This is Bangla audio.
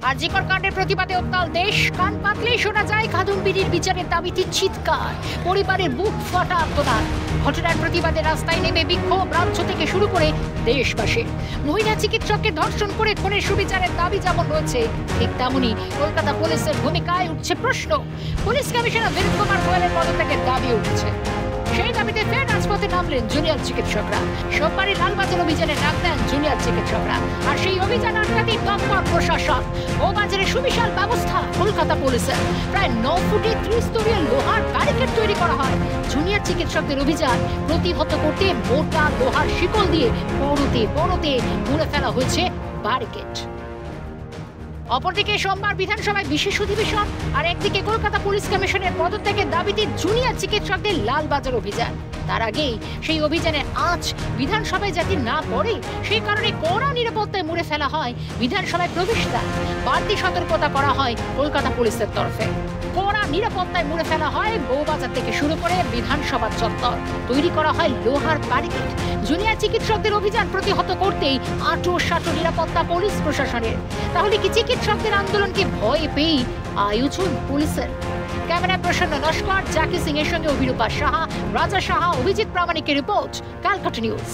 আরজিকর কাণ্ডের প্রতিবাদে উত্তাল দেশ। কান পাতলেই শোনা যায় কাদম্বিনীর বিচারের দাবিতে চিৎকার, পরিবারের বুক ফাটা আর্তনাদ। ঘটনার প্রতিবাদে রাস্তায় নেমে বিক্ষোভ রাজ্য থেকে শুরু করে দেশবাসীর। মহিলা চিকিৎসককে ধর্ষণ করে খুনের সুবিচারের দাবি যেমন রয়েছে, ঠিক তেমনি কলকাতা পুলিশের ভূমিকায় উঠছে প্রশ্ন। পুলিশ কমিশনার বিনীত কুমার গোয়েলের পদত্যাগের দাবি উঠছে। সেই দাবিতে ফের রাজপথে নামলেন জুনিয়র চিকিৎসকরা। সোমবারই লালবাজার অভিযানে ডাক দেন জুনিয়র চিকিৎসকরা। আর সেই অভিযান আটকাতেই তৎপর প্রশাসন। বউবাজারে সুবিশাল ব্যবস্থা কলকাতা পুলিশের। প্রায় 9 ফুটে 30 স্তরীয় লোহার ব্যারিকেড তৈরি করা হয়। জুনিয়র চিকিৎসকদের অভিযান প্রতিহত করতে মোটা লোহার শিকল দিয়ে পরতে পরতে মুড়ে ফেলা হয়েছে ব্যারিকেড। অপরদিকে সোমবার বিধানসভায় বিশেষ অধিবেশন, আর একদিকে কলকাতা পুলিশ কমিশনের পদত্যাগের দাবিতে জুনিয়র চিকিৎসকদের লালবাজার অভিযান। তার আগেই সেই অভিযানের আঁচ বিধানসভায় যাতে না পড়ে সেই কারণে কড়া নিরাপত্তায় মুড়ে ফেলা হয় বিধানসভায় প্রবেশদ্বার। বাড়তি সতর্কতা করা হয় কলকাতা পুলিশের তরফে। কড়া নিরাপত্তায় মুড়ে ফেলা হয় বউবাজার থেকে শুরু করে বিধানসভা চত্বর। তৈরি করা হয় লোহার ব্যারিকেড। জুনিয়র চিকিৎসকদের অভিযান প্রতিহত করতেই আঁটো নিরাপত্তা পুলিশ প্রশাসনের। তাহলে কি চিকিৎসকদের আন্দোলনকে ভয় পেয়ে আয়োজন পুলিশের? ক্যামেরায় প্রসন্ন নস্কর, জাকি সিং এর সঙ্গে অভিরূপা সাহা, রাজা সাহা, অভিজিৎ প্রামাণিকের রিপোর্ট, ক্যালকাটা নিউজ।